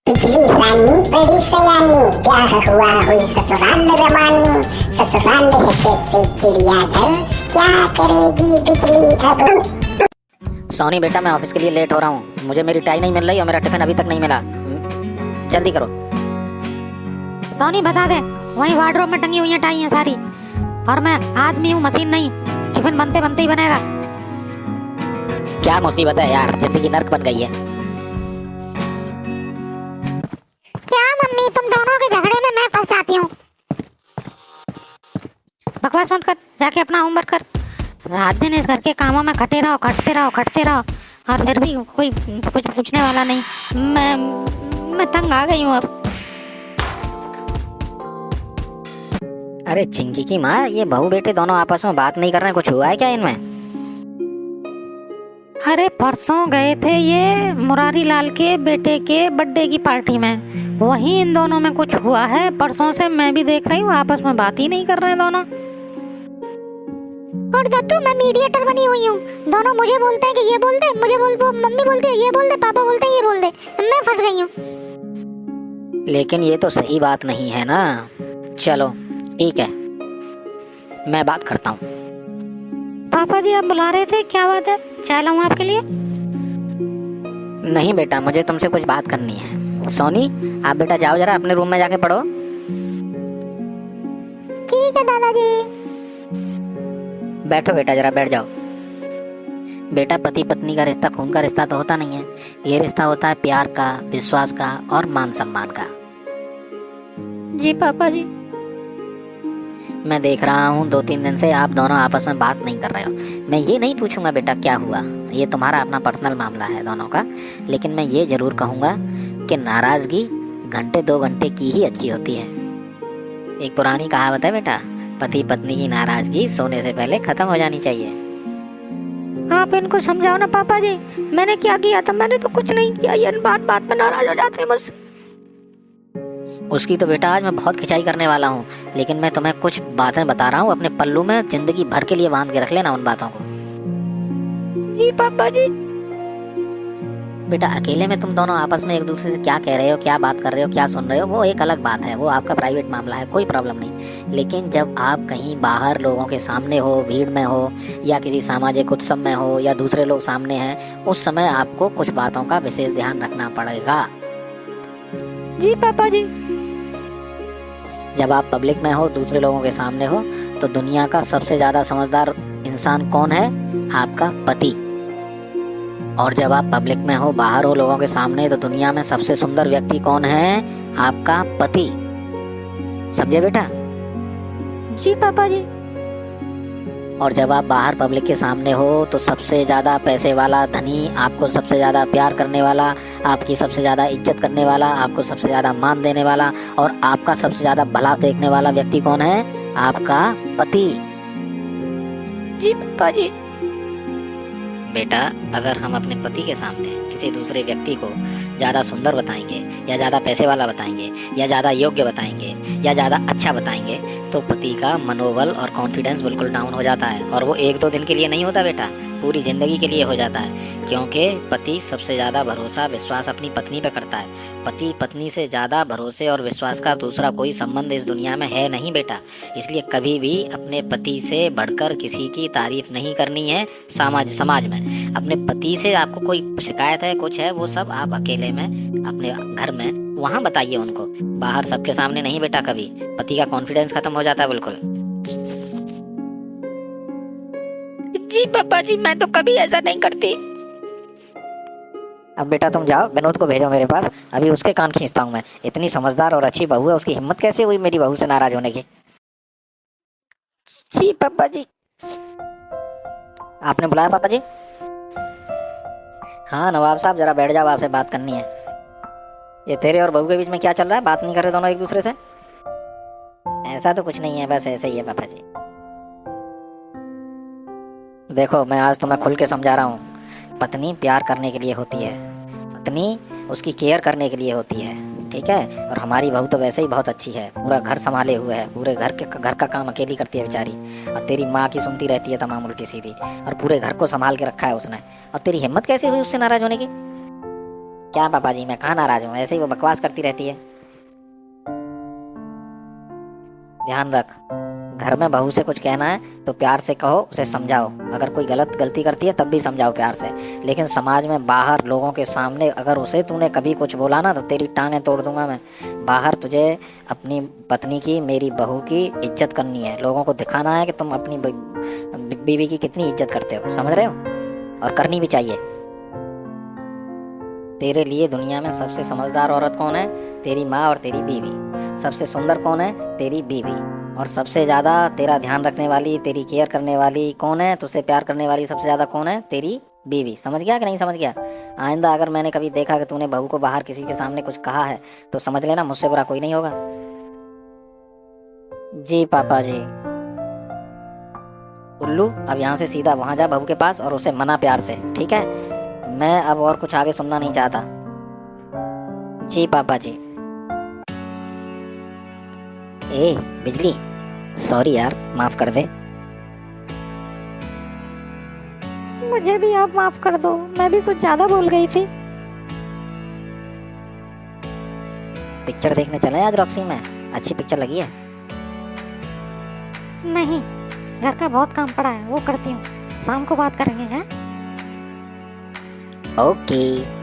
पिछली रानी बड़ी सयानी, ब्याह हुआ हुई ससुराल रवानी, ससुराल है जैसे चिड़ियाघर, क्या करेगी बिजली अब। सोनी बेटा, मैं ऑफिस के लिए लेट हो रहा हूँ। मुझे मेरी टाई नहीं मिल रही और मेरा टिफिन अभी तक नहीं मिला। जल्दी करो। सोनी बता दे, वहीं वार्डरोब में टंगी हुई है टाई है सारी, और मैं आदमी हूँ, मशीन नहीं। टिफिन बनते बनते ही बनेगा। क्या मुसीबत है यार, जिंदगी नर्क बन गई है। क्या मम्मी, तुम दोनों के झगड़े में मैं फंस जाती हूँ। बकवास मत कर, जाके अपना होमवर्क कर। रात दिन इस घर के कामों में खटे रहो, और फिर भी कोई कुछ पूछने वाला नहीं। मैं तंग आ गई हूँ अब। अरे चिंकी की माँ, ये बहू बेटे दोनों आपस में बात नहीं कर रहे हैं, कुछ हुआ है क्या इनमें? अरे परसों गए थे ये मुरारी लाल के बेटे के बर्थडे की पार्टी में, वहीं इन दोनों में कुछ हुआ है। परसों से मैं भी देख रही हूँ, आपस में बात ही नहीं कर रहे हैं दोनों। और दत्तू, मैं मीडिएटर बनी हुई हूँ। दोनों मुझे बोलते हैं कि ये बोल दे, मुझे मम्मी बोलती है ये बोल दे, पापा बोलते हैं ये बोल दे। मैं फंस गई हूँ। लेकिन ये तो सही बात नहीं है ना। चलो ठीक है, मैं बात करता हूँ। पापा जी, आप बुला रहे थे, क्या बात है? चाय लाऊं आपके लिए? नहीं बेटा, मुझे तुमसे कुछ बात करनी है। सोनी, आप बेटा जाओ जरा अपने रूम में जाके पढ़ो। ठीक है दादाजी। बैठो बेटा, जरा बैठ जाओ। बेटा, पति पत्नी का रिश्ता खून का रिश्ता तो होता नहीं है। ये रिश्ता होता है प्यार का, विश्वास का और मान सम्मान का। जी पापा जी। मैं देख रहा हूँ 2-3 दिन से आप दोनों आपस में बात नहीं कर रहे हो। मैं ये नहीं पूछूंगा बेटा क्या हुआ, ये तुम्हारा अपना पर्सनल मामला है दोनों का। लेकिन मैं ये जरूर कहूँगा कि नाराजगी घंटे 2 घंटे की ही अच्छी होती है। एक पुरानी कहावत है बेटा, पति पत्नी की नाराजगी सोने से पहले खत्म हो जानी चाहिए। आप इनको समझाओ ना पापा जी, मैंने क्या किया था? मैंने तो कुछ नहीं किया, ये बात बात में नाराज हो जाते हैं मुझसे। उसकी तो बेटा आज मैं बहुत खिंचाई करने वाला हूँ, लेकिन मैं तुम्हें कुछ बातें बता रहा हूँ, अपने पल्लू में जिंदगी भर के लिए बांध के रख लेना उन बातों को। जी पापा जी। बेटा, अकेले में तुम दोनों आपस में एक दूसरे से क्या कह रहे हो, क्या बात कर रहे हो, क्या सुन रहे हो, वो एक अलग बात है, वो आपका प्राइवेट मामला है, कोई प्रॉब्लम नहीं। लेकिन जब आप कहीं बाहर लोगों के सामने हो, भीड़ में हो, या किसी सामाजिक उत्सव में हो, या दूसरे लोग सामने हैं, उस समय आपको कुछ बातों का विशेष ध्यान रखना पड़ेगा। जी पापा जी। जब आप पब्लिक में हो, दूसरे लोगों के सामने हो, तो दुनिया का सबसे ज्यादा समझदार इंसान कौन है? आपका पति। और जब आप पब्लिक में हो, बाहर हो, लोगों के सामने, तो दुनिया में सबसे सुंदर व्यक्ति कौन है? आपका पति। समझे बेटा? जी पापा जी। और जब आप बाहर पब्लिक के सामने हो, तो सबसे ज्यादा पैसे वाला धनी, आपको सबसे ज्यादा प्यार करने वाला, आपकी सबसे ज्यादा इज्जत करने वाला, आपको सबसे ज्यादा मान देने वाला और आपका सबसे ज्यादा भला देखने वाला व्यक्ति कौन है? आपका पति। जी पापा जी। बेटा, अगर हम अपने पति के सामने किसी दूसरे व्यक्ति को ज़्यादा सुंदर बताएंगे, या ज़्यादा पैसे वाला बताएंगे, या ज़्यादा योग्य बताएंगे, या ज़्यादा अच्छा बताएंगे, तो पति का मनोबल और कॉन्फिडेंस बिल्कुल डाउन हो जाता है। और वो 1-2 दिन के लिए नहीं होता बेटा, पूरी ज़िंदगी के लिए हो जाता है। क्योंकि पति सबसे ज़्यादा भरोसा विश्वास अपनी पत्नी पे करता है। पति पत्नी से ज़्यादा भरोसे और विश्वास का दूसरा कोई संबंध इस दुनिया में है नहीं बेटा। इसलिए कभी भी अपने पति से बढ़कर किसी की तारीफ नहीं करनी है। समाज में अपने पति से आपको कोई शिकायत है, कुछ है, वो सब आप अकेले में अपने घर में वहाँ बताइए उनको, बाहर सबके सामने नहीं बेटा। कभी पति का कॉन्फिडेंस खत्म हो जाता है बिल्कुल। जी पापा जी, मैं तो कभी ऐसा नहीं करती। अब बेटा तुम जाओ, विनोद को भेजो मेरे पास, अभी उसके कान खींचता हूँ मैं। इतनी समझदार और अच्छी बहू है, उसकी हिम्मत कैसे हुई मेरी बहू से नाराज होने की? जी पापा जी। आपने बुलाया पापा जी? हाँ नवाब साहब, जरा बैठ जाओ, आपसे बात करनी है। ये तेरे और बहू के बीच में क्या चल रहा है? बात नहीं कर रहे दोनों एक दूसरे से? ऐसा तो कुछ नहीं है, बस ऐसे ही है पापा जी। देखो, मैं आज तुम्हें खुल के समझा रहा हूँ। पत्नी प्यार करने के लिए होती है, पत्नी उसकी केयर करने के लिए होती है, ठीक है? और हमारी बहू तो वैसे ही बहुत अच्छी है, पूरा घर संभाले हुए है, पूरे घर का काम अकेली करती है बेचारी। और तेरी माँ की सुनती रहती है तमाम उल्टी सीधी, और पूरे घर को संभाल के रखा है उसने। और तेरी हिम्मत कैसे हुई उससे नाराज होने की? क्या पापा जी, मैं कहाँ नाराज हूँ, ऐसे ही वो बकवास करती रहती है। ध्यान रख, घर में बहू से कुछ कहना है तो प्यार से कहो, उसे समझाओ। अगर कोई गलती करती है तब भी समझाओ प्यार से। लेकिन समाज में बाहर लोगों के सामने अगर उसे तूने कभी कुछ बोला ना तो तेरी टांगें तोड़ दूंगा मैं। बाहर तुझे अपनी पत्नी की, मेरी बहू की इज्जत करनी है। लोगों को दिखाना है कि तुम अपनी बीवी की कितनी इज्जत करते हो, समझ रहे हो? और करनी भी चाहिए। तेरे लिए दुनिया में सबसे समझदार औरत कौन है? तेरी माँ और तेरी बीवी। सबसे सुंदर कौन है? तेरी बीवी। और सबसे ज्यादा तेरा ध्यान रखने वाली, तेरी केयर करने वाली कौन है? तुझसे प्यार करने वाली सबसे ज्यादा कौन है? तेरी बीवी। समझ गया कि नहीं समझ गया? आइंदा अगर मैंने कभी देखा कि तूने बहू को बाहर किसी के सामने कुछ कहा है तो समझ लेना मुझसे बुरा कोई नहीं होगा। जी पापा जी। उल्लू, अब यहाँ से सीधा वहां जा बहू के पास और उसे मना प्यार से, ठीक है? मैं अब और कुछ आगे सुनना नहीं चाहता। जी पापा जी। ए बिजली, सॉरी यार, माफ कर दे। मुझे भी आप माफ कर दो, मैं भी कुछ ज्यादा बोल गई थी। पिक्चर देखने चले आज रॉक्सी में, अच्छी पिक्चर लगी है। नहीं, घर का बहुत काम पड़ा है, वो करती हूँ, शाम को बात करेंगे। हैं? ओके।